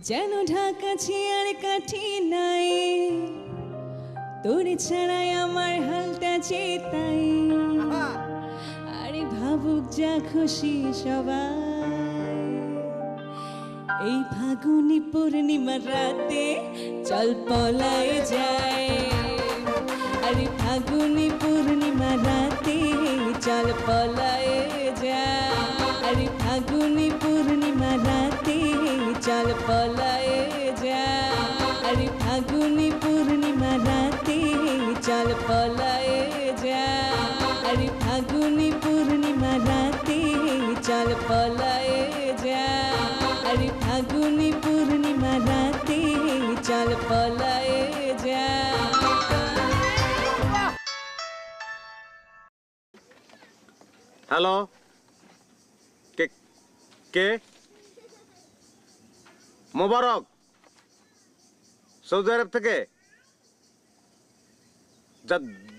যেন ঢাকাছি আর কাঠি নাই, তোর ছাড়াই আমার হালটা চেতাই। আরে ভাবুক যা খুশি সবাই, এই ফাগুনি পূর্ণিমার রাতে চল পলায় যায়। আরে ফাগুনি পূর্ণিমার রাতে চল পলায় যায়। আরে ফাগুনি পূর্ণিমার রাতে চল পলায় যায়। আরে ফাগুনি পূর্ণিমার রাতে চল পলায় যায়। আরে ফাগুনি পূর্ণিমার রাতে চল পলায় যায়। আরে ফাগুনি পূর্ণিমার রাতে চল পলায় যায়। হ্যালো, কে কে? মোবারক, সৌদি আরব থেকে।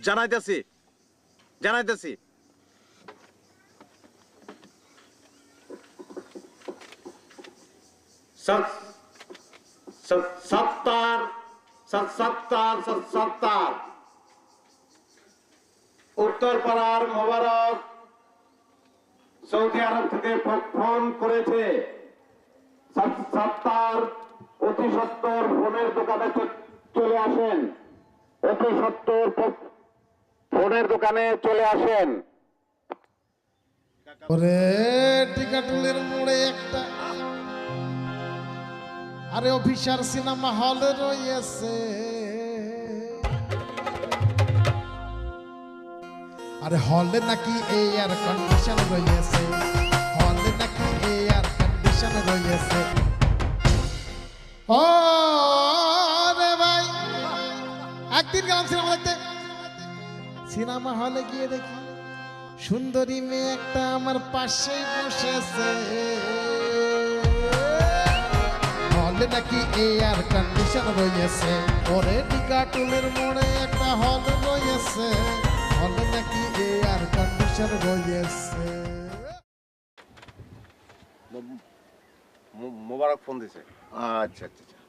জানাইতেছি জানাইতেছি। সত্তার উত্তরপাড়ার মোবারক সৌদি আরব থেকে ফোন করেছে। সত্তার অতি সত্তর ফোনের দোকানে চলে আসেন। অতি সত্তর ফোনের দোকানে চলে আসেন। ওরে টিকাটুলের মোড়ে একটা আরে অফিসার সিনেমা হল রয়েছে। আরে হলে নাকি এয়ার কন্ডিশন রয়েছে, হলে নাকি এয়ার কন্ডিশন রয়েছে। ও রে ভাই, একদিন গেলাম সিনেমা দেখতে। সিনেমা হলে গিয়ে দেখি সুন্দরী মেয়ে একটা আমার পাশেই বসেছে। হলে নাকি এয়ার কন্ডিশন রয়েছে। ওরে টিকাটুলের মোড়ে একটা হল রয়েছে, হলে নাকি এয়ার কন্ডিশন রয়েছে। মোবারক ফোন দিছে। আচ্ছা আচ্ছা আচ্ছা,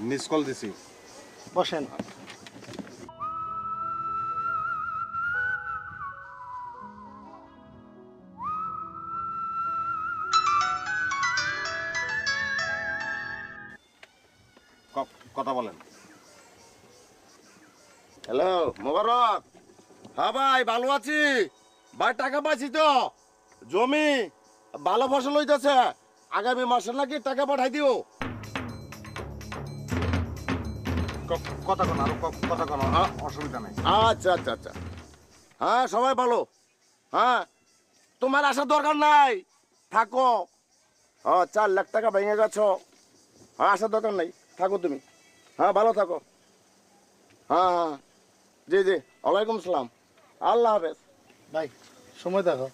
মিস কল দিছি। বসেন। কথা বলেন। হ্যালো মোবারক। হ্যাঁ ভাই, ভালো আছি ভাই। টাকা পাইছি তো, জমি ভালো ফসল হইতেছে। আগামী মাসে নাকি টাকা পাঠাই দিও। কথা কোন, আরো কথা কোন, অসুবিধা নাই। আচ্ছা আচ্ছা আচ্ছা, হ্যাঁ সবাই ভালো। হ্যাঁ, তোমার আসার দরকার নাই, থাকো। 4 লাখ টাকা ভেঙে গেছো। হ্যাঁ, আসার দরকার নাই, থাকো তুমি। হ্যাঁ, ভালো থাকো। হ্যাঁ হ্যাঁ, জি জি, ওয়ালাইকুম সালাম, আল্লাহ হাফেজ। ভাই সময় দেখো।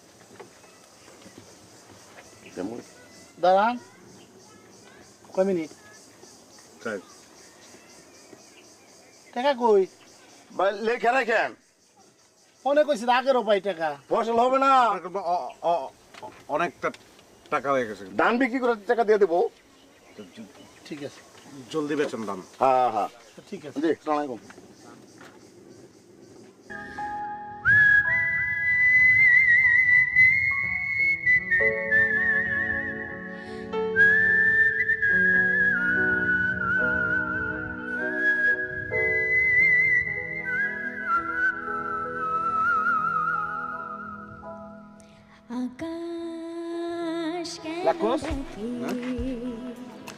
দাঁড়ান, কয় মিনিট? টাকা কই? ভাই লেখা রাখেন। মনে কইছি আগেরও পাই টাকা। ফসল হবে না, অনেকটা টাকা হয়ে গেছে। ধান বিক্রি করে টাকা দিয়ে দেবো। ঠিক আছে, জলদি বেচেন ধান। হ্যাঁ হ্যাঁ, ঠিক আছে। জি, আসসালামু আলাইকুম। আকাশ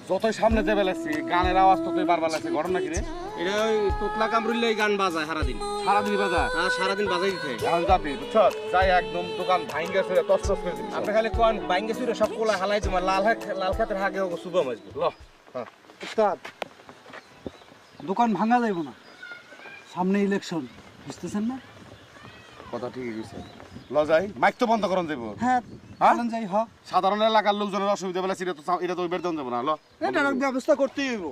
যতই সামনে যাবে লাগছি, গানের আওয়াজ ততই বারবার লাগছে। ঘটনা কি রে? এটা ওই তোতলা কামরুল্লাই গান বাজায় সারাদিন। সারাদিন বাজা। হ্যাঁ, সারাদিন বাজাই দিতে। এখন যাবি বুঝছো, যাই একদম দোকান ভাঙ্গা ছুঁড়ে তস তস করে দিবি। আপনি খালি কোন বাইঙ্গে সুরে সব কোলা হালাই তোমার লাল খাতের হাগে শুভম আসবে। ল উস্তাদ, দোকান ভাঙা যাইব না, সামনে ইলেকশন, বুঝতেছেন না? কথা ঠিকই কইছে। ল যাই, মাইক তো বন্ধ করন যাইব। হ্যাঁ, চলেন যাই। সাধারণ এলাকার লোকজনের অসুবিধা বলে এটা তো বের দেন যাবো না। ল, এটার ব্যবস্থা করতেই হইব।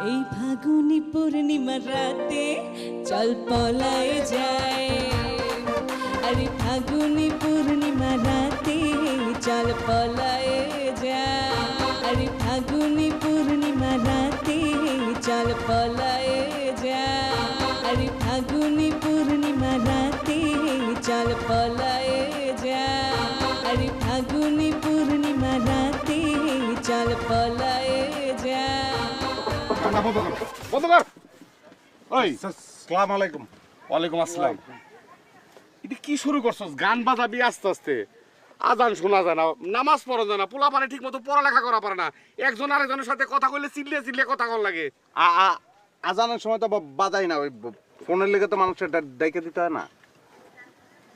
এই ফাগুনি পূর্ণিমার রাতে চল পলায় যায়। আরে ফাগুনি পূর্ণিমার রাতে পলায়ে যায় আরে ফাগুনি পূর্ণিমা রাতে চল পলায়ে যায় আরে ফাগুনি পূর্ণিমা রাতে চল পলায়ে যায় আরে ফাগুনি পূর্ণিমা রাতে চল পলায়ে যায় বন্ধ কর ওই সালাম আলাইকুম। ওয়ালাইকুম আসসালাম। এটা কি শুরু করছস? গান বাজাবি আস্তে আস্তে, আজান শোনা যায় না, নামাজ পড়া যায় না, পোলা পারে ঠিক মতো পড়ালেখা করা পারে না, একজন আরেকজনের সাথে কথা কইলে চিল্লিয়ে চিল্লিয়ে কথা কল লাগে। আজানের সময় তো বাজাই না, ওই ফোনের লেগে তো মানুষের ডাইকে দিতে হয় না।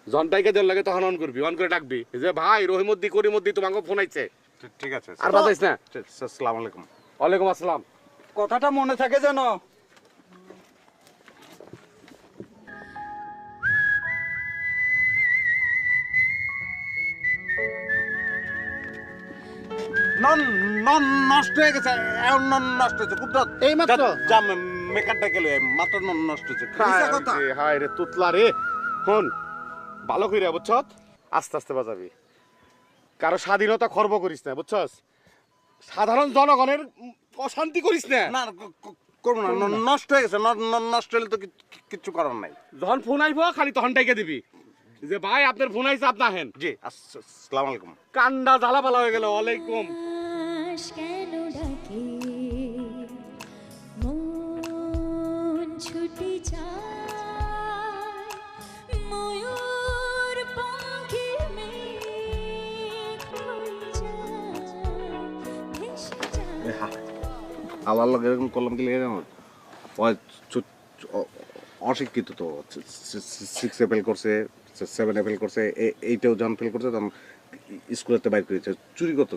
যখন ডাইকে দেওয়ার লাগে তখন অন করবি, অন করে ডাকবি যে ভাই রহিমদ্দি করিমদ্দি তোমাকে ফোন আইছে, ঠিক আছে, আর বাজাইস না। আসসালামু আলাইকুম। ওয়ালাইকুম আসসালাম। কথাটা মনে থাকে যেন। নষ্ট হয়ে গেছে, এখন নষ্ট হয়েছে কুদরত। এই মাত্র? যা মেকারটা গেলে মাত্র নষ্ট হয়েছে। হায় রে তুতলা রে, শোন ভালো কইরা বুঝছত, আস্তে আস্তে বাজাবি, কারো স্বাধীনতা খর্ব করিস না বুঝছস, সাধারণ জনগণের অশান্তি করিস না। না করবো না, নষ্ট হয়ে গেছে, নষ্ট হলে তো কিচ্ছু করার নাই। যখন ফোন আইব খালি তখন ডাইকে দিবি যে ভাই আপনার ফোন আইছে, আপনি আহেন। জি আসসালামু আলাইকুম। কান্ডা জ্বালা পালা হয়ে গেল। ওয়ালাইকুম। আকাশ কেন ডাকে মন ছুটি যায় ময়ূর পাখি মেঘ হয়ে যায় ভেসে যায় আল্লাহ আল্লাহ এরকম করলাম কি লেগে জানো? অশিক্ষিত তো, 6 ফেল করছে, 7 ফেল করছে, এইটাও যখন ফেল করছে তখন স্কুলেতে বাইর করেছে, চুরি করতো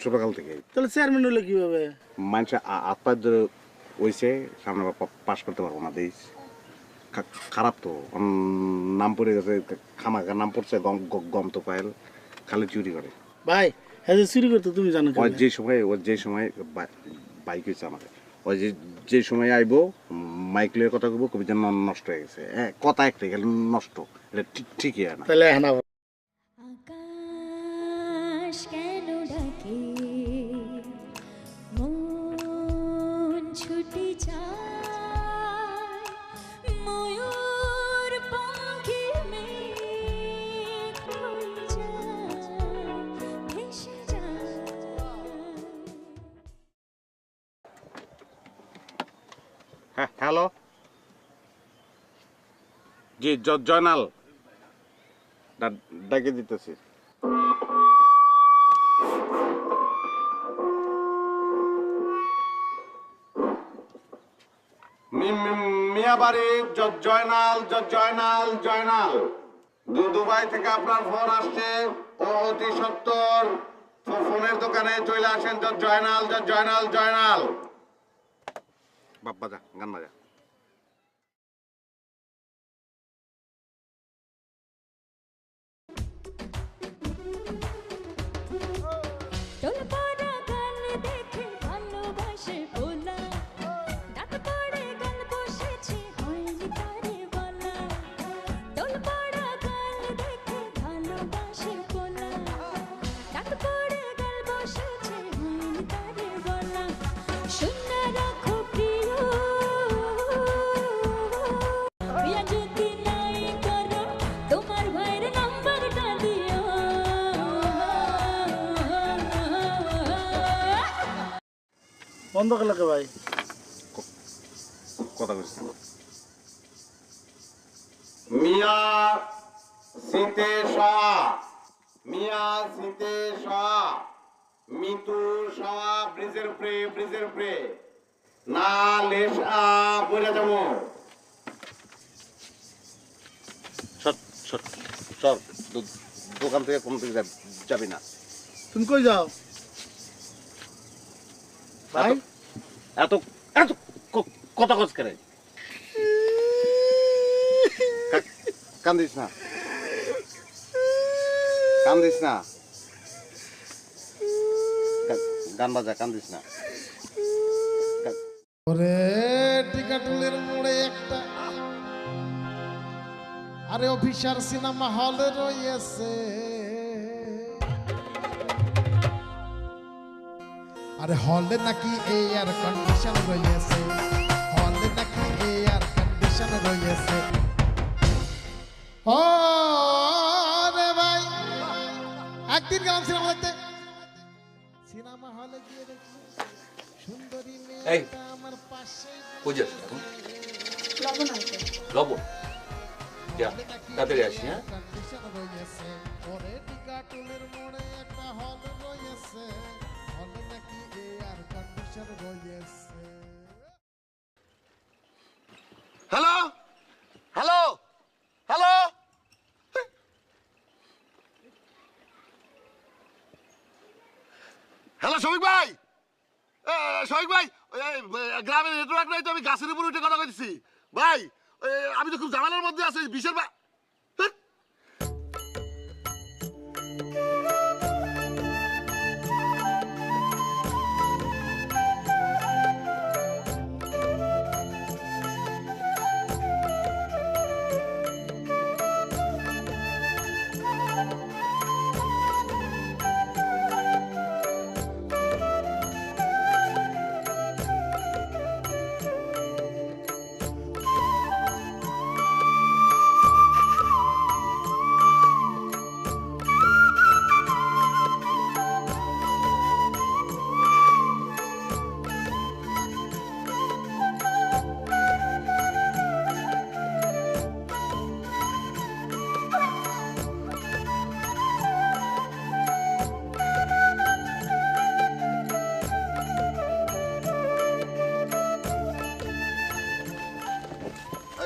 ছোটকাল থেকে। তাহলে চেয়ারম্যান হলো কিভাবে? মানুষে আত্মার ধরে হয়েছে, সামনে পাশ করতে পারবো না দেশ। খারাপ তো, নাম পড়ে গেছে, খামাখা নাম পড়ছে, গম তো পায়েল, খালি চুরি করে। ভাই হ্যাঁ চুরি করতো তুমি জানো ওই যে সময় বাইক হয়েছে আমাদের, ওই যে সময় আইবো মাইক লয়ে কথা কইব, কবি যেন নষ্ট হয়ে গেছে, কথা একটাই গেল নষ্ট, এটা ঠিকই হয় না। তাহলে হ্যাঁ না আকাশ কেন ডাকে মন ছুটি যায় ময়ূর পাখি মেঘ হয়ে যায় ভেসে যায়। হ্যাঁ হ্যালো, জি জয়নাল ডাকে দিতেছি। মিয়াবাড়ি জয়নাল জয়নাল দুবাই থেকে আপনার ফোন আসছে, অতি সত্তর ফোনের দোকানে চলে আসেন। জয়নাল বাপ বাজা, গান বাজা। টোল পড়া গান দেখে ভালোবাসে ভোলা ডাক পড়ে গান বসেছে হয়নি তারে বলা টোল পড়া গান দেখে ভালোবাসে ভোলা ডাক পড়ে গান বসেছে হয়নি তারে বলা শুনে রাখো প্রিয় প্রিয়া যদি নাই করো তোমার ভাইয়ের নাম্বারটা দিও। বন্ধ করলো কে ভাই? কথা বলছি মিয়া সিতে মিতু ব্রিজের উপরে না লেশ বইরা যাবো। সর দোকান থেকে কোন দিকে যাবি না। তুমি কই যাও ভাই? এত এত কথা কস করে, কান্দিস না গান বাজা, কান্দিস না। ওরে টিকাটুলির মোড়ে একটা আরে অফিসার সিনেমা হলে রয়েছে আরে হলে নাকি এয়ার কন্ডিশন রয়েছে, হলে নাকি এয়ার কন্ডিশন রয়েছে। ও রে ভাই, একদিন গেলাম সিনেমা দেখতে, সিনেমা হলে গিয়ে দেখি সুন্দরী মেয়েটা আমার পাশে। লবণ আনতে লবণ তাড়াতাড়ি আসি। হ্যাঁ কন্ডিশন রয়েছে, ওরে টিকাটুলির মোড়ে একটা হল রয়েছে, হলে নাকি এয়ার কন্ডিশন রয়েছে। Hello hello hello, hello Shafiq ভাই, শফিক ভাই, গ্রামের নেটওয়ার্ক নাই তো, আমি গাছের উপর উঠে কথা কইতেছি ভাই। আমি তো খুব ঝামেলার মধ্যে আছি, বিশের ভাই।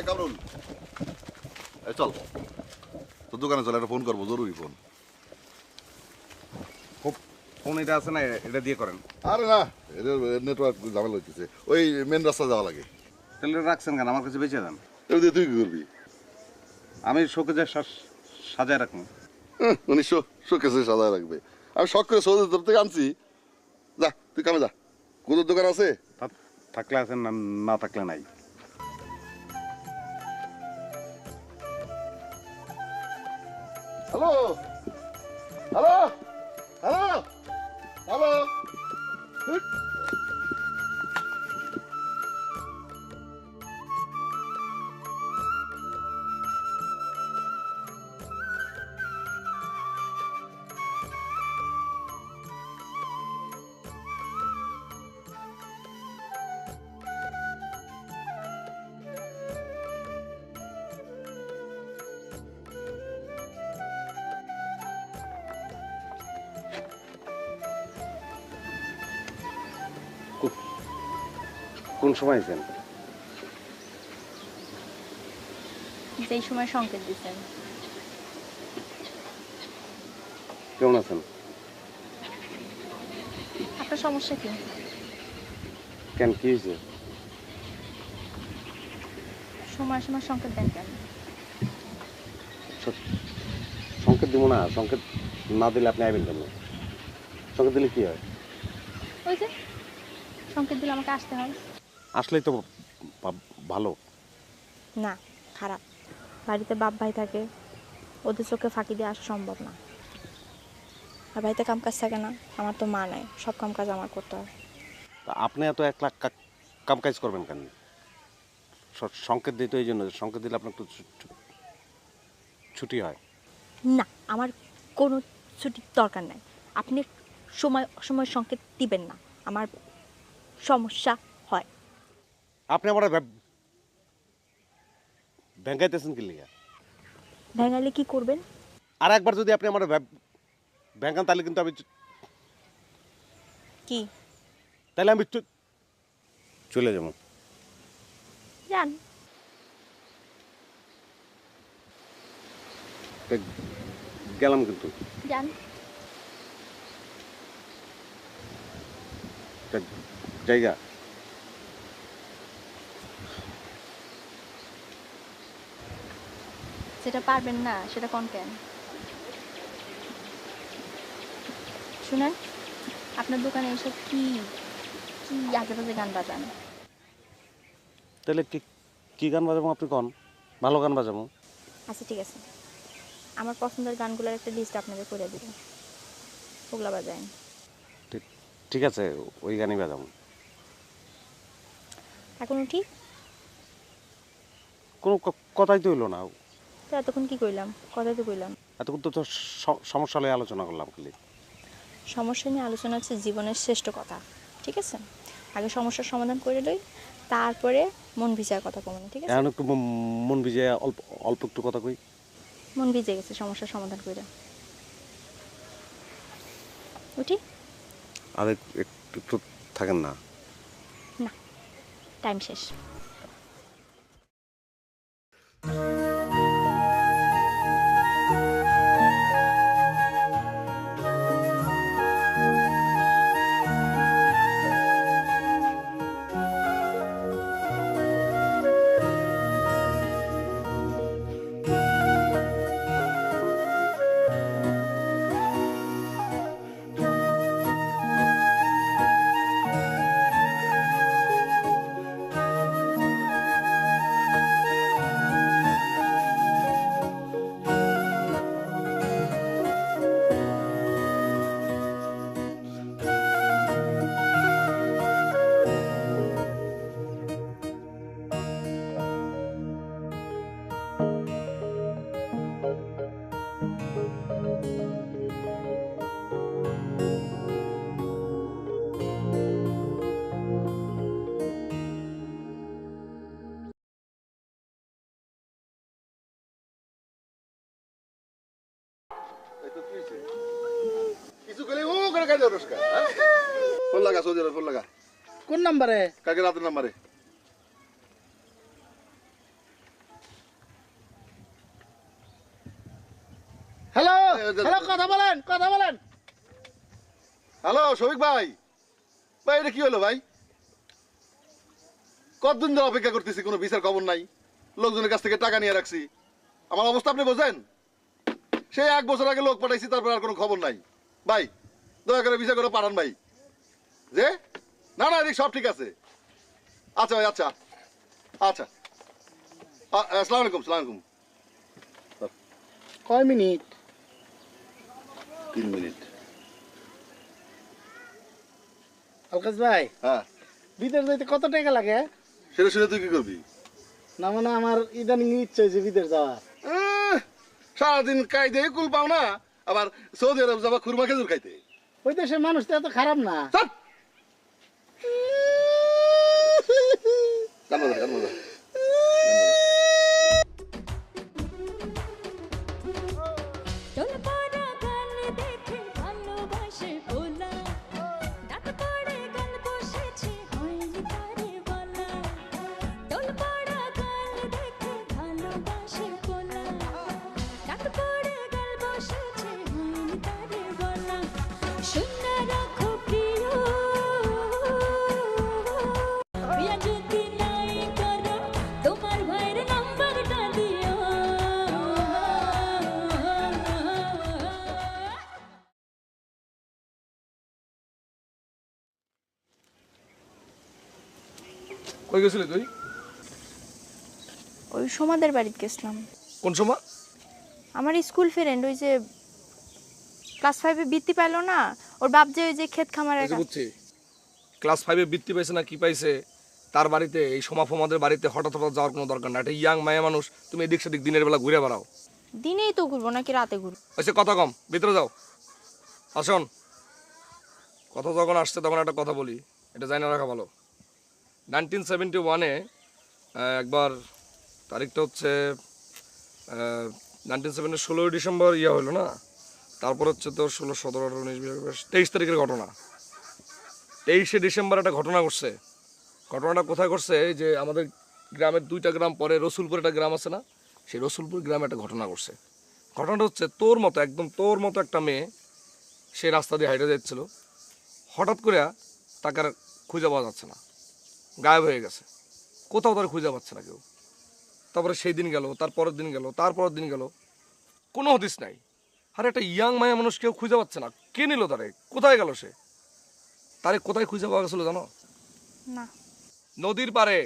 কামরুল, চল তোর দোকানে চল, একটা ফোন করবো, জরুরি ফোন। ফোন এটা আছে না, এটা দিয়ে করেন। আরে না, এদের নেটওয়ার্ক ঝামেলা হইতেছে, ওই মেন রাস্তা যাওয়া লাগে। তাহলে রাখছেন কেন? আমার কাছে বেঁচে দেন। এবার তুই কি করবি? আমি শোকে যা সাজায় রাখবো। উনি শোকেসে সাজায় রাখবে, আমি শখ করে সৌদের তরফ থেকে আনছি। যা তুই কামে যা, কোথার দোকান আছে? থাকলে আছেন, না থাকলে নাই। হ্যালো হ্যালো হ্যালো হ্যালো, কোন সময় আছেন? যেই সময় সংকেত দিচ্ছেন। কেমন আছেন? আপনার সমস্যা কি? কেন, কি হয়েছে? সময় সময় সংকেত দেন কেন? সংকেত দিব না, সংকেত না দিলে আপনি আইবেন কেন? সংকেত দিলে কি হয়? ওই যে সংকেত দিলে আমাকে আসতে হয়। আসলেই তো ভালো। না, খারাপ। বাড়িতে বাপ ভাই থাকে, ওদের চোখে ফাঁকি দিয়ে আসা সম্ভব না। আর বাড়িতে কাম কাজ থাকে না, আমার তো মা নাই, সব কাম কাজ আমার করতে হয়। আপনি এত 1 লাখ কাম কাজ করবেন কেন? সংকেত দিতে এই জন্য, সংকেত দিলে আপনার একটু ছুটি হয়। না, আমার কোনো ছুটির দরকার নাই। আপনি সময় অসময় সংকেত দিবেন না, আমার সমস্যা হয়। আপনি আমার ব্যাংকাইতেছেন কি লিগা? ভেঙালে কি করবেন? আর একবার যদি আপনি আমার ব্যাংকান, তাহলে কিন্তু আমি কি? তাহলে আমি চলে যাবো। যান। গেলাম কিন্তু। যান। জায়গা যেটা পারবেন না সেটা কোন কেন? শুনেন, আপনার দোকানে এসে কি কি আজে বাজে গান বাজান। তাহলে কি গান বাজাবো আপনি কোন? ভালো গান বাজাবো। আচ্ছা ঠিক আছে, আমার পছন্দের গানগুলোর একটা লিস্ট আপনাদের করে দিব, ওগুলা বাজায়েন। ঠিক আছে ওই গানই বাজাবো। এখন উঠি? কোনো কথাই তো হইলো না। তো এতক্ষণ কি কইলাম? কথাই তো কইলাম। এতক্ষণ তো সমস্যা নিয়ে আলোচনা করলাম খালি। সমস্যা নিয়ে আলোচনা হচ্ছে জীবনের শ্রেষ্ঠ কথা, ঠিক আছে? আগে সমস্যার সমাধান করে লই, তারপরে মন ভিজার কথা কমন, ঠিক আছে? এখন একটু মন ভিজে অল্প অল্প একটু কথা কই। মন ভিজে গেছে সমস্যার সমাধান করে। উঠি? আর একটু থাকেন না? না, টাইম শেষ। কিছু গেলে ও করে কাজে রস্কা ফোন লাগা সৌদি আরব ফোন লাগা। কোন নাম্বারে? কালকে রাতের নাম্বারে। হ্যালো হ্যালো, কথা বলেন কথা বলেন। হ্যালো শফিক ভাই, ভাই এটা কি হলো ভাই? কতদিন ধরে অপেক্ষা করতেছি, কোনো ভিসার খবর নাই। লোকজনের কাছ থেকে টাকা নিয়ে রাখছি, আমার অবস্থা আপনি বোঝেন। সেই 1 বছর আগে লোক পাঠাইছি, তারপর আর কোনো খবর নাই। ভাই দয়া করে ভিসা করে পাঠান ভাই। যে না না এদিক সব ঠিক আছে। আচ্ছা ভাই, আচ্ছা আচ্ছা, আসসালামু আলাইকুম। সালাম আলাইকুম। কয় মিনিট? 3 মিনিট। আলকাস ভাই, হ্যাঁ বিদেশ যাইতে কত টাকা লাগে? সেটা শুনে তুই কি করবি? না মানে আমার ইদানিং ইচ্ছে হয়েছে বিদেশ যাওয়ার। সারাদিন কায়দে কুল পাও না, আবার সৌদি আরব যাবা খুরমা খেজুর খাইতে। ওই দেশের মানুষ তো এত খারাপ না। চাপ! গান বাজা, গান বাজা। টোল পড়া গান দেখে ভালোবাসে ভোলা, ডাক পড়ে গান বসেছে হয়নি তারে বলা। টোল পড়া গান দেখে ভালোবাসে ভোলা, ডাক পড়ে গান বসেছে হয়নি তারে বলা। শুনে রাখো প্রিয়, বিয়া যদি নাই করো তোমার ভাইয়ের নাম্বারটা দিও। কই গেছিলি তুই? ওই সোমাদের বাড়িতে গেছিলাম। কোন সময়? আমার স্কুল ফ্রেন্ড, ওই যে ক্লাস 5-এ বৃত্তি পাইলো না, ওর বাপ যে ওই যে ক্ষেত খামারের বুঝছি, ক্লাস 5-এ বৃত্তি পাইছে না কি পাইছে, তার বাড়িতে এই সোমা ফোমাদের বাড়িতে হঠাৎ হঠাৎ যাওয়ার কোনো দরকার না। একটা ইয়াং মায়া মানুষ, তুমি এদিক সেদিক দিনের বেলা ঘুরে বেড়াও। দিনেই তো ঘুরবো নাকি রাতে ঘুরবো? ওইসে কথা কম, ভিতরে যাও। আসুন, কথা যখন আসছে তখন একটা কথা বলি, এটা জানা রাখা ভালো। 1971-এ একবার, তারিখটা হচ্ছে 1970 16 ডিসেম্বর ইয়া হলো না, তারপর হচ্ছে তোর 16, 17, 18, 19, 20, 23 তারিখের ঘটনা। 23শে ডিসেম্বর একটা ঘটনা ঘটছে। ঘটনাটা কোথায় ঘটছে? এই যে আমাদের গ্রামের 2টা গ্রাম পরে রসুলপুর একটা গ্রাম আছে না, সেই রসুলপুর গ্রামে একটা ঘটনা ঘটছে। ঘটনাটা হচ্ছে তোর মতো, একদম তোর মতো একটা মেয়ে, সে রাস্তা দিয়ে হাইটে যাচ্ছিল, হঠাৎ করে তাকে আর খুঁজে পাওয়া যাচ্ছে না, গায়েব হয়ে গেছে, কোথাও তার খুঁজে পাচ্ছে না কেউ। তারপরে সেই দিন গেল, তারপরের দিন গেল, তারপরের দিন গেল, কোনো হদিস নাই। আর একটা ইয়াং মায়া মানুষ কেউ খুঁজে পাচ্ছে না, কে নিল তারে, কোথায় গেল সে? তারে কোথায় খুঁজে পাওয়া গেছিল জানো? না। নদীর পারে,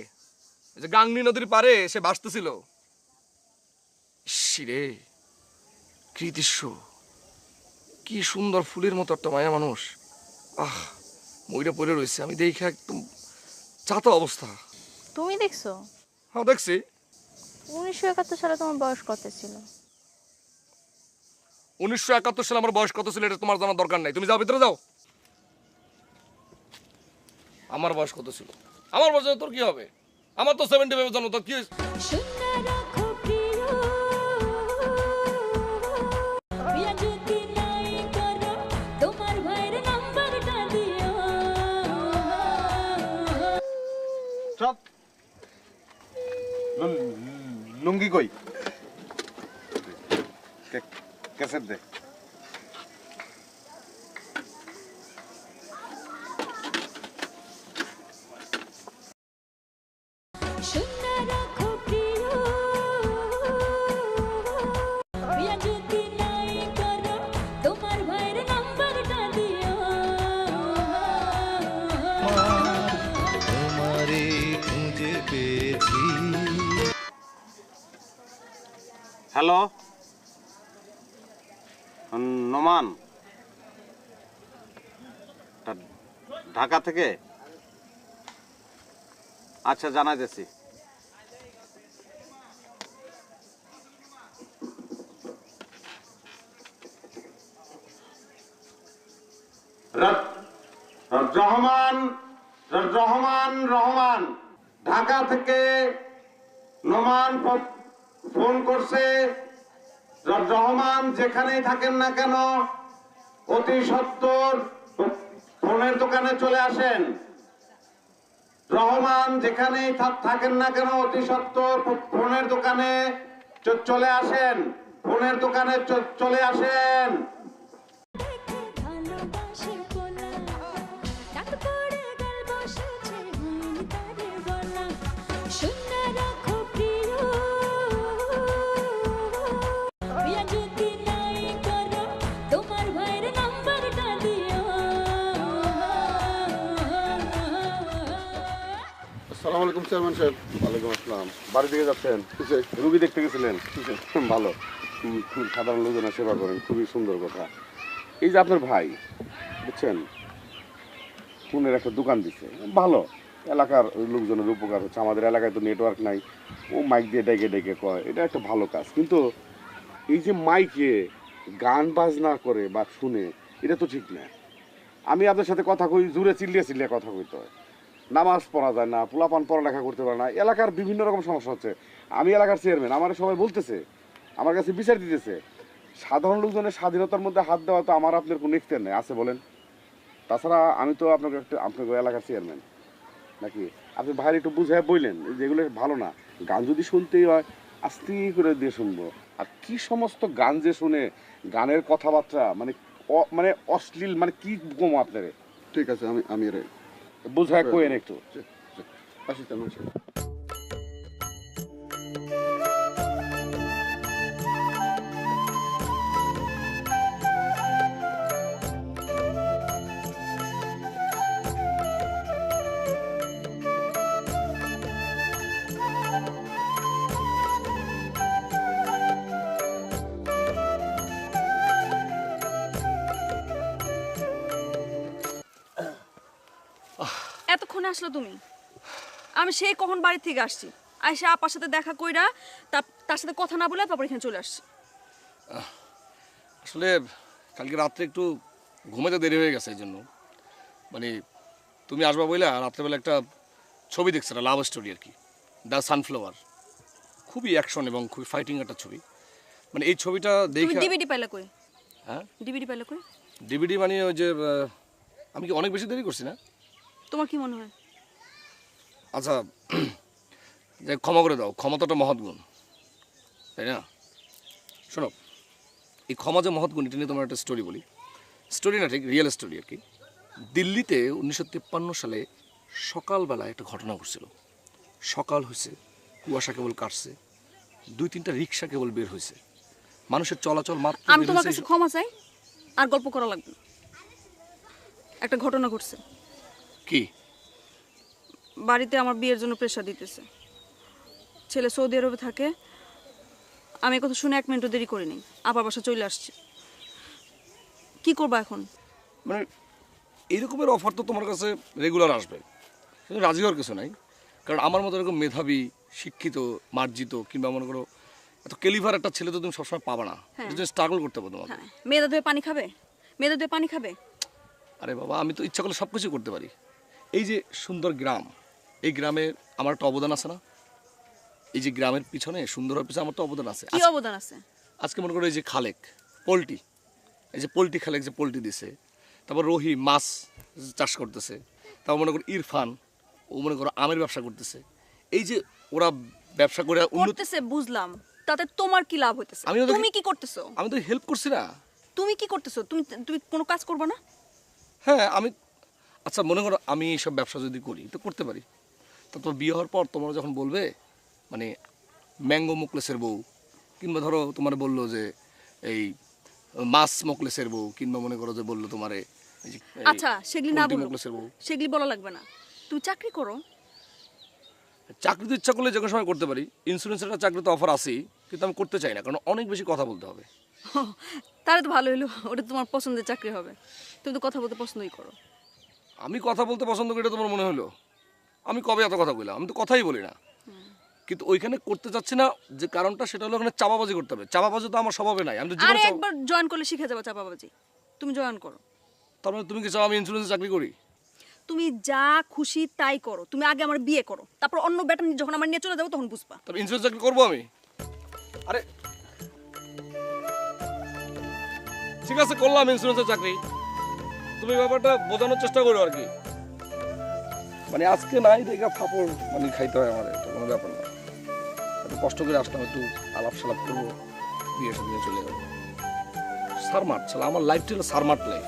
যে গাংনী নদীর পারে সে ভাসতেছিল। শিরে কি দৃশ্য, কি সুন্দর, ফুলের মতো একটা মায়া মানুষ। আহ, মইটা পড়ে রয়েছে, আমি দেখে একদম চাতা অবস্থা। তুমি দেখছো? হ্যাঁ দেখছি। 1971 সালে তোমার বয়স কত ছিল? 1971 সালে আমার বয়স কত ছিল এটা তোমার জানার দরকার নাই, তুমি যাও ভিতরে যাও। আমার বয়স কত ছিল? আমার বয়স তোর কি হবে? আমার তো 75 জানো, তো কি হয়েছে? শুনে রাখো প্রিয়, বিয়া যদি নাই করো তোমার ভাইয়ের নাম্বারটা দিও। চল লুঙ্গি কই? ক্যাসেট দে। শুনে রাখো প্রিয়, বিয়া যদি নাই করো তোমার ভাইয়ের নাম্বারটা দিও। তোমারে খুঁজে পেয়েছি। হ্যালো নোমান, ঢাকা থেকে? আচ্ছা জানাইতেছি। রহমান রহমান রহমান ঢাকা থেকে নোমান ফোন করছে। রহমান যেখানেই থাকেন না কেন অতি সত্বর ফোনের দোকানে চলে আসেন। রহমান যেখানেই থাকেন না কেন অতি সত্বর ফোনের দোকানে চলে আসেন। ফোনের দোকানে চলে আসেন। ভালোবাসে বলা, ডাক পড়ে গেল বসেছে হয়নি তারে বলা। শুনে রাখো প্রিয়, বিয়া যদি নাই করো তোমার ভাইয়ের নাম্বারটা দিও। আসসালামু আলাইকুম চেয়ারম্যান সাহেব। ওয়ালাইকুম আসসালাম। বাড়ি থেকে যাচ্ছেন? রুগী দেখতে গেছিলেন? ভালো, সাধারণ লোকজনের সেবা করেন, খুবই সুন্দর কথা। এই যে আপনার ভাই বুঝছেন ফোনের একটা দোকান দিচ্ছে, ভালো, এলাকার লোকজনের উপকার হচ্ছে। আমাদের এলাকায় তো নেটওয়ার্ক নাই, ও মাইক দিয়ে ডেকে ডেকে কয়, এটা একটা ভালো কাজ। কিন্তু এই যে মাইকে গান বাজনা করে বা শুনে, এটা তো ঠিক না। আমি আপনার সাথে কথা কই, জুড়ে চিল্লিয়ে চিল্লিয়ে কথা কইতে হয়, নামাজ পড়া যায় না, পোলাপান পড়ালেখা করতে পারে না, এলাকার বিভিন্ন রকম সমস্যা হচ্ছে। আমি এলাকার চেয়ারম্যান, আমার সবাই বলতেছে, আমার কাছে বিচার দিতেছে। সাধারণ লোকজনের স্বাধীনতার মধ্যে হাত দেওয়া তো আমার আপনার কোনো ইখতিয়ার নেই, আছে বলেন? তাছাড়া আমি তো আপনাকে আপনাকে এলাকার চেয়ারম্যান নাকি? আপনি ভাইয়ের একটু বুঝায় বললেন যেগুলো ভালো না। গান যদি শুনতেই হয় আস্তে করে দিয়ে শুনবো। আর কি সমস্ত গান যে শুনে, গানের কথাবার্তা মানে মানে অশ্লীল, মানে কি কম আপনার। ঠিক আছে, আমি বুঝায় কইেন একটু। আসি চেয়ারম্যান সাহেব। এতক্ষণে আসলো তুমি? আমি সেই কখন বাড়ি থেকে আসছি, আইসা আপার সাথে দেখা কইরা তার সাথে কথা না বলে তারপর এখানে চলে আসছি। আসলে কালকে রাত্রে একটু ঘুমাতে দেরি হয়ে গেছে, এই জন্য মানে তুমি আসবা বইলা রাত্রেবেলা একটা ছবি দেখছিলাম, লাভ স্টোরি আর কি, দ্য সানফ্লাওয়ার। খুবই অ্যাকশন এবং খুবই ফাইটিং একটা ছবি। মানে এই ছবিটা দেখে ডিভিডি পাইলা কই? হ্যাঁ ডিভিডি পাইলা কই? ডিভিডি মানে ওই যে আমি কি অনেক বেশি দেরি করছি না? তোমার কি মনে হয়? আচ্ছা যে ক্ষমা করে দাও, ক্ষমতাটা মহৎ গুণ, তাই না? শোনো, এই ক্ষমা যে মহৎ গুণ, এটা নিয়ে তোমার একটা স্টোরি বলি। স্টোরি না, ঠিক রিয়েল স্টোরি আর কি। দিল্লিতে 1953 সালে সকালবেলায় একটা ঘটনা ঘটছিল। সকাল হয়েছে, কুয়াশা কেবল কাটছে, 2-3টা রিক্সা কেবল বের হয়েছে, মানুষের চলাচল মাত্র। আমি তোমার কাছে ক্ষমা চাই, আর গল্প করা লাগবে না। একটা ঘটনা ঘটছে। কি? বাড়িতে আমার বিয়ের জন্য প্রেশার দিতেছে। ছেলে সৌদি আরবে থাকে। আমি কথা শুনে 1 মিনিটও দেরি করিনি, আবার বাসা চলে আসছি। কি করবা এখন? মানে এইরকমের অফার তো তোমার কাছে রেগুলার আসবে, কিন্তু রাজি হওয়ার কিছু নাই। কারণ আমার মতো এরকম মেধাবী, শিক্ষিত, মার্জিত কিংবা মনে করো এত কেলিভার একটা ছেলে তো তুমি সবসময় পাবা না, স্ট্রাগল করতে হবে তোমাকে। মেয়েদা ধুয়ে পানি খাবে, মেয়েদা ধুয়ে পানি খাবে। আরে বাবা, আমি তো ইচ্ছা করলে সব কিছু করতে পারি। এই যে সুন্দর গ্রাম, এই গ্রামে আমার একটা অবদান আছে না? এই যে গ্রামের পিছনে সুন্দর হওয়ার পিছনে আমার তো অবদান আছে। কি অবদান আছে? আজকে মনে করো এই যে খালেক পোলট্রি, এই যে পোলট্রি খালেক যে পোলট্রি দিছে, তারপর রহি মাছ চাষ করতেছে, তারপর মনে করো ইরফান ও মনে করো আমের ব্যবসা করতেছে। এই যে ওরা ব্যবসা করে করতেছে বুঝলাম, তাতে তোমার কি লাভ হইতেছে? তুমি কি করতেছো? আমি তো হেল্প করছি না। তুমি কি করতেছো? তুমি তুমি কোনো কাজ করবে না? হ্যাঁ আমি, আচ্ছা মনে করো আমি এইসব ব্যবসা যদি করি তো করতে পারি। তো তোমার বিয়ে হওয়ার পর তোমরা যখন বলবে মানে ম্যাঙ্গো মুকলেসের বউ, কিংবা ধরো তোমার বললো যে এই মাছ মুকলেসের বউ, কিংবা মনে করো যে বললো তোমারে আচ্ছা সেগুলি না বলো, সেগুলি বলা লাগবে না। তুমি চাকরি করো। চাকরি তো ইচ্ছা করলে যে কোনো সময় করতে পারি। ইন্স্যুরেন্সের একটা চাকরি তো অফার আছেই, কিন্তু আমি করতে চাই না, কারণ অনেক বেশি কথা বলতে হবে। তাহলে তো ভালো হলো, ওটা তোমার পছন্দের চাকরি হবে। তুমি তো কথা বলতে পছন্দই করো। আমি কথা বলতে পছন্দ করি তোমার মনে হলো? আমি কবে এত কথা বললাম? আমি তো কথাই বলি না। কিন্তু ওইখানে করতে চাচ্ছি না যে কারণটা সেটা হলো ওখানে চাপাবাজি করতে হবে। চাপাবাজি তো আমার স্বভাবে নাই। আমি তো আরে একবার জয়েন করলে শিখে যাবে চাপাবাজি। তুমি জয়েন করো। তার মানে তুমি কি চাও আমি ইন্স্যুরেন্সে চাকরি করি? তুমি যা খুশি তাই করো। তুমি আগে আমার বিয়ে করো, তারপর অন্য বেটা যখন আমার নিয়ে চলে যাবো তখন বুঝবা। তবে ইন্স্যুরেন্স চাকরি করবো আমি। আরে ঠিক আছে, করলাম ইন্স্যুরেন্সের চাকরি। তুমি ব্যাপারটা বোঝানোর চেষ্টা করো আর কি। মানে আজকে নাই দেখে ফাপড় মানে খাইতে হয় আমার, এটা কোনো ব্যাপার না। একটু কষ্ট করে আসলাম, একটু আলাপ সালাপ করবো, বিয়ে সাথে চলে যাবো। সারমাট ছিল আমার লাইফটা, হলো সারমাট লাইফ।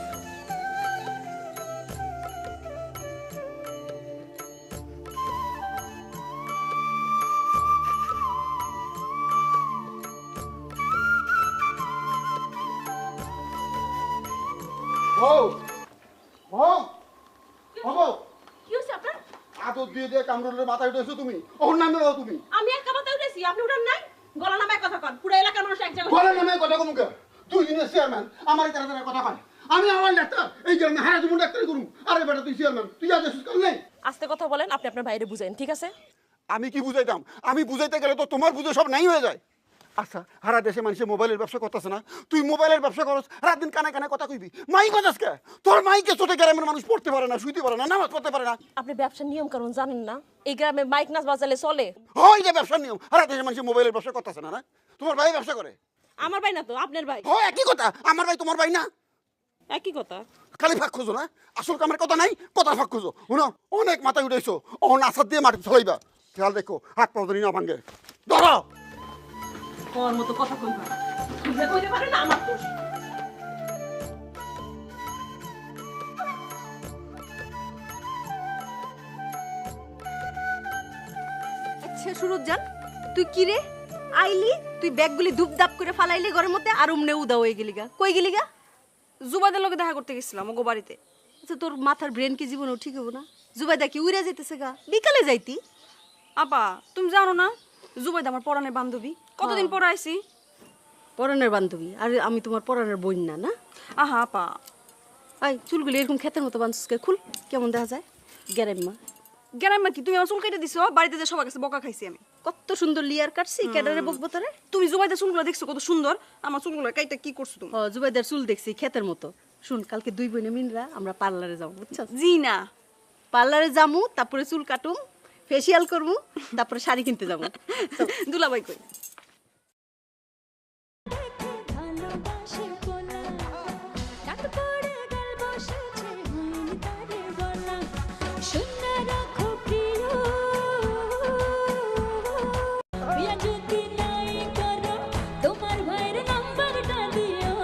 কি হচ্ছে আপনার? আদর দিয়ে দিয়ে কামরুলের মাথায় উঠেছো তুমি। ওর নামে দাও তুমি। আমি একটা মাথায় উঠেছি, আপনি উঠান নাই? গলা নামায় কথা কন, পুরো এলাকার মানুষ এক জায়গায়। গলা নামে কথা কমুকে। তুই দিনের চেয়ারম্যান, আমার তারা তারা কথা কয়। আমি আমার ডাক্তার, এই জন্য হারা জীবন ডাক্তারি করুম। আরে বেটা তুই চেয়ারম্যান, তুই আজ এসেছিস কাল নেই। আস্তে কথা বলেন, আপনি আপনার বাইরে বুঝাইন, ঠিক আছে? আমি কি বুঝাইতাম? আমি বুঝাইতে গেলে তো তোমার বুঝে সব নাই হয়ে যায়। আচ্ছা সারা দেশে মানুষের মোবাইলের ব্যবসা করতেছে না, তুই মোবাইলের ব্যবসা করস, রাত দিন কানে কানে কথা কইবি। মাই কথাস কে? তোর মাইকে ছোট গ্রামের মানুষ পড়তে পারে না, শুইতে পারে না, নামাজ পড়তে পারে না। আপনি ব্যবসার নিয়ম কানুন জানেন না? এই গ্রামে মাইক নাচ বাজালে চলে? হয় যে ব্যবসার নিয়ম, সারা দেশের মানুষের মোবাইলের ব্যবসা করতেছে না। না তোমার ভাই ব্যবসা করে? আমার ভাই না তো, আপনার ভাই। হয় একই কথা, আমার ভাই তোমার ভাই না। একই কথা। খালি ফাঁক খোঁজো না, আসল কামের কথা নাই, কথা ফাঁক খোঁজো। শুনো অনেক মাথায় উঠেছো, অহন আসাদ দিয়ে মাটি ছড়াইবা। খেয়াল দেখো হাত পাও ধরি না ভাঙ্গে। ধরো ওর মতো কথা কইবা না, বুঝে কইতে পারে না আমার দোষ। আচ্ছা সুরজ্জান, তুই কি রে আইলি? তুই ব্যাগগুলি ধুপধাপ করে ফালাইলি ঘরের মধ্যে, আর উমনে উদা হয়ে গেলি গা। কই গেলি গা? জুবাইদার লগে দেখা করতে গেছিলাম ওগো বাড়িতে। আচ্ছা তোর মাথার ব্রেন কি জীবনেও ঠিক হবো না? জুবাইদা কি উড়ে যাইতেছে গা? বিকালে যাইতি। আপা তুমি জানো না জুবাইদা আমার পরানের বান্ধবী, কতদিন পর আইছি। পরানের বান্ধবী? আর আমি তোমার পরানের বোন না? না আহা আপা, আই চুলগুলি এরকম ক্ষেতের মতো বাঁধছকে, খুল, কেমন দেখা যায়? গ্যারেম্মা গ্যারাম্মা কি তুমি আমার চুল কেটে দিছো? বাড়িতে যে সবার কাছে বকা খাইছি আমি। কত সুন্দর লিয়ার কাটছি, ক্যাডারে বকবো তোরে? তুমি জুবাইদার চুলগুলো দেখছো কত সুন্দর, আমার চুলগুলো কাইটা কি করছো তুমি? জুবাইদার চুল দেখছি ক্ষেতের মতো। শুন, কালকে দুই বোনে মিনরা আমরা পার্লারে যাবো, বুঝছো? জি না, পার্লারে যামু, তারপরে চুল কাটুম, ফেসিয়াল করবো, তারপরে শাড়ি কিনতে যাবো। দুলাভাই কই? ভালোবাসে বলা ডাক পড়ে গেল বসেছে হয়নি তারে বলা শুনে রাখো প্রিয় বিয়া যদি নাই করো তোমার ভাইয়ের নাম্বারটা দিও।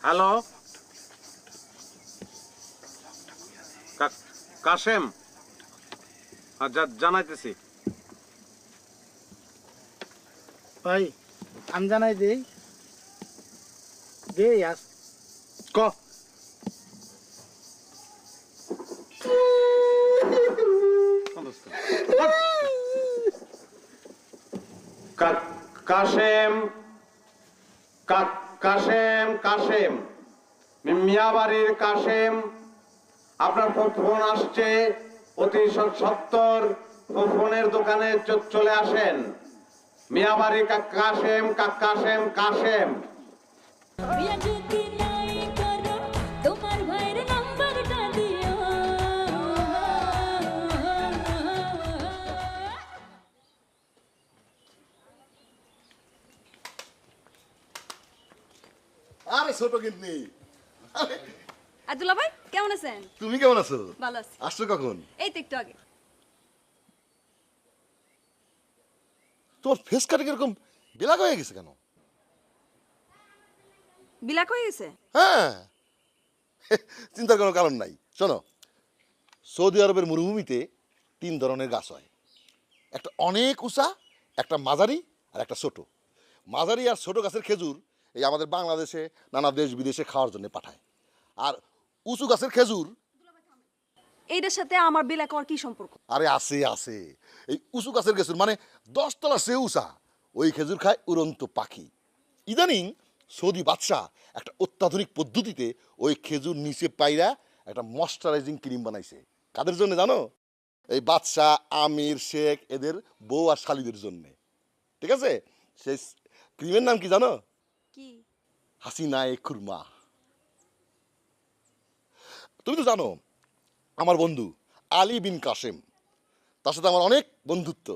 হ্যালো কাশেম, জানাইতেছি। ভাই আমি জানাই দেই দে আস ক কাশেম কাশেম কাশেম মিয়াবাড়ির কাশেম, আপনার ফোন আসছে, অতি সত্বর ফোনের দোকানে চলে আসেন। মিয়াবাড়ির কাশেম কাশেম কাশেম। বিয়া যদি নাই করো তোমার ভাইয়ের নাম্বারটা দিও। আরে ছোট কিডনি, দুলা ভাই কেমন আছেন? তুমি কেমন আছো? ভালো আছি। আসছো কখন? এই তো একটু আগে। তোর ফেস কাটিং এরকম বেলাগ হয়ে গেছে কেন? বিলাক হয়ে গেছে? হ্যাঁ, চিন্তার কোনো কারণ নাই। শোনো, সৌদি আরবের মরুভূমিতে 3 ধরনের গাছ হয়, একটা অনেক উঁচা, একটা মাঝারি আর একটা ছোট। মাঝারি আর ছোট গাছের খেজুর এই আমাদের বাংলাদেশে নানা দেশ বিদেশে খাওয়ার জন্য পাঠায়। আর উঁচু গাছের খেজুর, এইটার সাথে আমার বিলাক হওয়ার কি সম্পর্ক? আরে আছে আছে, এই উঁচু গাছের খেজুর মানে 10 তলা সে উঁচা, ওই খেজুর খায় উড়ন্ত পাখি। ইদানিং সৌদি বাদশাহ একটা অত্যাধুনিক পদ্ধতিতে ওই খেজুর নিচে পাইরা একটা ময়শ্চারাইজিং ক্রিম বানাইছে। কাদের জন্য জানো? এই বাদশাহ, আমির, শেখ এদের বউ আর শালিদের জন্য। ঠিক আছে, সেই ক্রিমের নাম কি জানো? কি? হাসিনা এ খুরমা। তুমি তো জানো আমার বন্ধু আলী বিন কাশেম, তার সাথে আমার অনেক বন্ধুত্ব।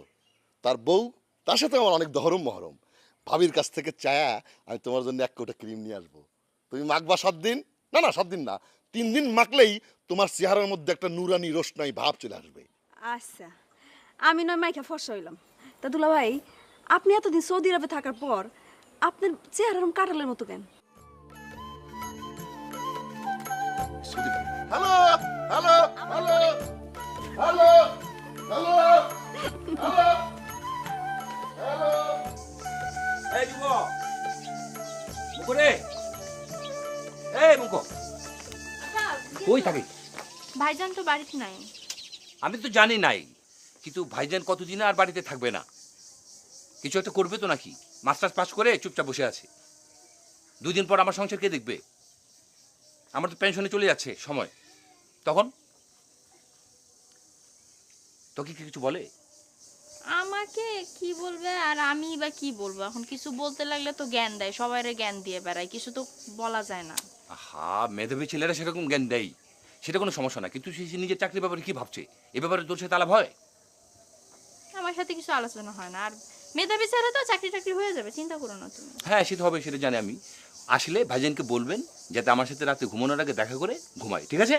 তার বউ, তার সাথে আমার অনেক দহরম মহরম। ভাবির কাছ থেকে চায়া আমি তোমার জন্য 1 কোটা ক্রিম নিয়ে আসবো। তুমি মাখবা 7 দিন, না 7 দিন না, 3 দিন মাখলেই তোমার চেহারার মধ্যে একটা নুরানি রোশনাই ভাব চলে আসবে। আচ্ছা, আমি নয় মাইকা ফর্সা হইলাম। তা দুলা ভাই, আপনি এতদিন সৌদি আরবে থাকার পর আপনার চেহারার কাটালের মতো কেন? Hello hello hello hello hello hello hello, এই মুকো মুকো রে, এই মুকো কই থাকি? ভাইজান তো বাড়িতে নাই। আমি তো জানি নাই, কিন্তু ভাইজান কতদিন আর বাড়িতে থাকবে না, কিছু একটা করবে তো নাকি? মাস্টার্স পাস করে চুপচাপ বসে আছে। 2 দিন পর আমার সংসার কে দেখবে? আমার তো পেনশনে চলে যাচ্ছে সময়, তখন তোকে কি কিছু বলে? আমাকে কি বলবে আর আমি বা কি বলবো? এখন কিছু বলতে লাগলে তো জ্ঞান দেয়, সবাইরে জ্ঞান দিয়ে বেড়ায়, কিছু তো বলা যায় না। হা, মেধাবী ছেলেরা সেরকম জ্ঞান দেয়, সেটা কোনো সমস্যা না, কিন্তু সে নিজের চাকরির ব্যাপারে কি ভাবছে এ ব্যাপারে তোর সাথে আলাপ হয়? আমার সাথে কিছু আলোচনা হয় না। আর মেধাবী ছেলে তো চাকরি টাকরি হয়ে যাবে, চিন্তা করো না তুমি। হ্যাঁ, সেটা হবে, সেটা জানি আমি। আসলে ভাইজানকে বলবেন যাতে আমার সাথে রাতে ঘুমানোর আগে দেখা করে ঘুমাই, ঠিক আছে?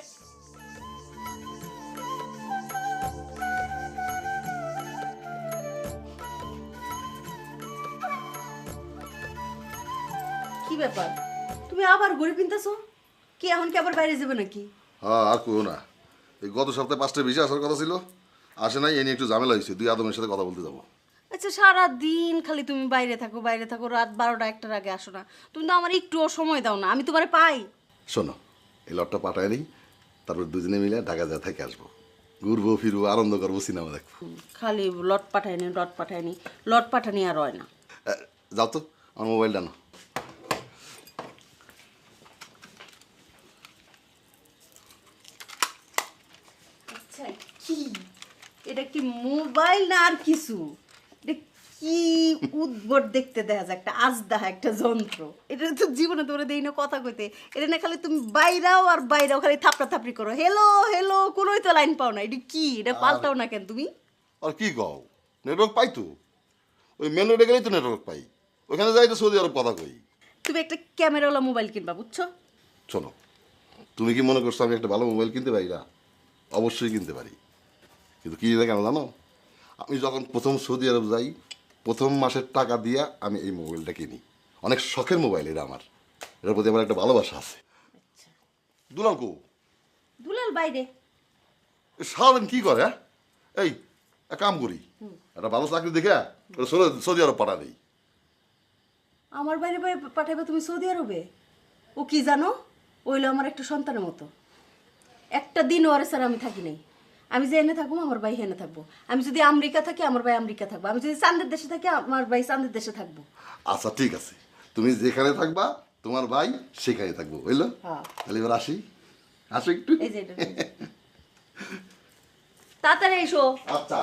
কি ব্যাপার, তুমি আবার ঘুরে কিনতেছো কি? এখন কি আবার বাইরে যাবে নাকি? হ্যাঁ, আর করো না। এই গত সপ্তাহে 5টা ভিসা আসার কথা ছিল, আসে নাই। এ নিয়ে একটু ঝামেলা হয়েছে, 2 আদমের সাথে কথা বলতে যাবো। আচ্ছা, সারা দিন খালি তুমি বাইরে থাকো বাইরে থাকো, রাত 12টা 1টার আগে আসো না। তুমি তো আমার একটুও সময় দাও না, আমি তোমারে পাই। শোনো, এই লটটা পাঠায় নিই, তারপর দুজনে মিলে ঢাকা যা থেকে আসবো, ঘুরবো ফিরবো, আনন্দ করবো, সিনেমা দেখবো। খালি লট পাঠায়নি লট পাঠায়নি, লট পাঠানি আর হয় না। যাও তো, আমার মোবাইলটা না। আচ্ছা, কি এটা? কি মোবাইল না আর কিছু? এটা কি উদ্ভট দেখতে দেখা যায়, একটা আজদা, একটা যন্ত্র। এটা তো জীবনে তোরে দেই না কথা কইতে। এটা না খালি তুমি বাইরাও আর বাইরাও খালি থাপড়া থাপড়ি করো, হ্যালো হ্যালো, কোনোই তো লাইন পাও না। এটা কি? এটা পাল্টাও না কেন তুমি? আর কি কও, নেটওয়ার্ক পাই তো, ওই মেন রোডে গেলেই তো নেটওয়ার্ক পাই, ওইখানে যাই তো সৌদি আরব কথা কই। তুমি একটা ক্যামেরাওয়ালা মোবাইল কিনবা, বুঝছো? শোনো, তুমি কি মনে করছো আমি একটা ভালো মোবাইল কিনতে পারি না? অবশ্যই কিনতে পারি, কিন্তু কি কেন জানো? আমি যখন প্রথম সৌদি আরব যাই, প্রথম মাসের টাকা দিয়া আমি এই মোবাইলটা কিনি। অনেক শখের মোবাইল এটা আমার, এটার প্রতি আমার একটা ভালোবাসা আছে। দুলাল কো? দুলাল বাইরে। সারাদিন কি করে? হ্যাঁ, এই এক কাম করি, একটা ভালো চাকরি দেখে সৌদি আরব পাঠা দিই। আমার বাইরে বাইরে পাঠাবে তুমি সৌদি আরবে? ও কি জানো, ওইলো আমার একটা সন্তানের মতো। একটা দিন ওর স্যার আমি থাকি নাই। আমি যে এনে থাকবো আমার ভাই হেনে থাকবো, আমি যদি আমেরিকা থাকি আমার ভাই আমেরিকা থাকবো, আমি যদি চাঁদের দেশে থাকি আমার ভাই চাঁদের দেশে থাকবো। আচ্ছা ঠিক আছে, তুমি যেখানে থাকবা তোমার ভাই সেখানে থাকবো, বুঝলো? হ্যাঁ। তাহলে এবার আসি, আসো একটু। এই যে এটা তাড়াতাড়ি এসো। আচ্ছা।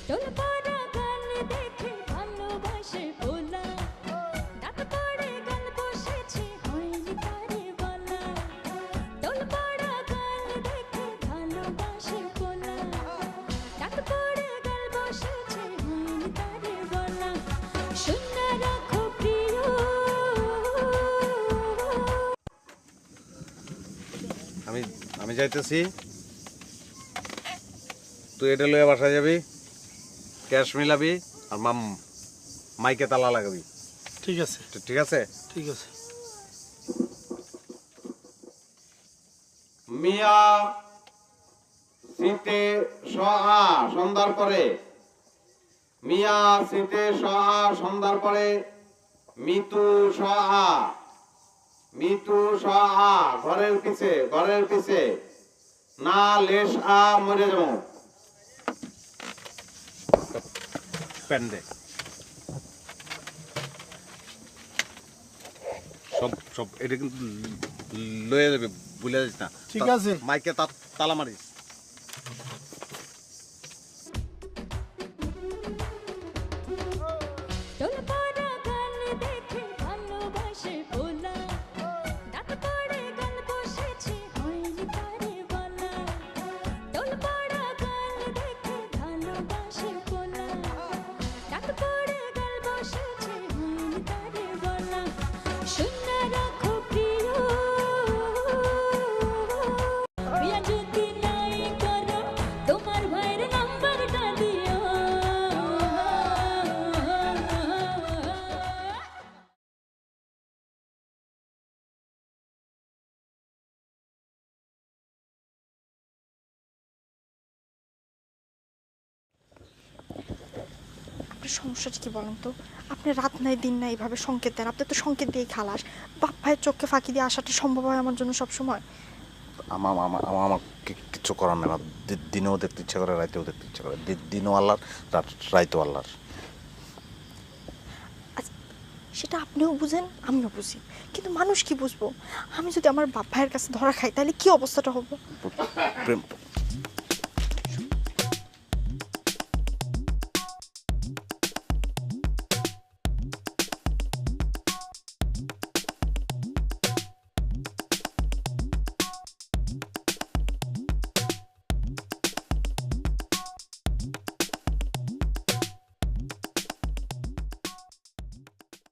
টোল পড়া গান দেখে ভালোবাসে বলা, ডাক পড়ে গান বসেছে হয়নি তারে বলা। টোল পড়া গান দেখে ভালোবাসে বলা, ডাক পড়ে গান বসেছে হয়নি তারে বলা। শুনে রাখো প্রিয়। আমি যাইতেছি, তুই এটা লয়ে বাসায় যাবি, ক্যাশ মিলাবি আর মাইকে তালা লাগাবি। ঠিক আছে ঠিক আছে? ঠিক আছে। মিয়া শীতে সহা সন্ধ্যার পরে, মিয়া শীতে সহা সন্ধ্যার পরে, মিতু সহা, মিতু সহা ঘরের পিছে না লেশ আ মরে যাবো। প্যান্ডে সব এটা কিন্তু লয়ে যাবে, ভুলে যাস না। ঠিক আছে। মাইকে তালা মারিস। টোল পড়া গান দেখে ভালোবাসে বলা, ডাক পড়ে গান বসেছে হয়নি তারে বলা। টোল পড়া গান দেখে ভালোবাসে বলা, ডাক পড়ে গান বসেছে হয়নি তারে বলা। শুনে রাখো প্রিয়। বিয়া যদি নাই করো তোমার ভাইয়ের নাম্বারটা দিও। আপনার সমস্যাটা কি বলেন তো? আপনি রাত নাই দিন নাই এভাবে সংকেত দেন, আপনি তো সংকেত দিয়েই খালাস। বাপ ভাইয়ের চোখকে ফাঁকি দিয়ে আসাটা সম্ভব হয় আমার জন্য সবসময়? আমার কিচ্ছু করার নেই। আমার দিনেও দেখতে ইচ্ছা করে, রাতেও দেখতে ইচ্ছা করে। দিনও আল্লাহর, রাইতেও আল্লাহর। আচ্ছা, সেটা আপনিও বুঝেন আমিও বুঝি, কিন্তু মানুষ কি বুঝবো? আমি যদি আমার বাপ ভাইয়ের কাছে ধরা খাই তাহলে কি অবস্থাটা হবে? প্রেম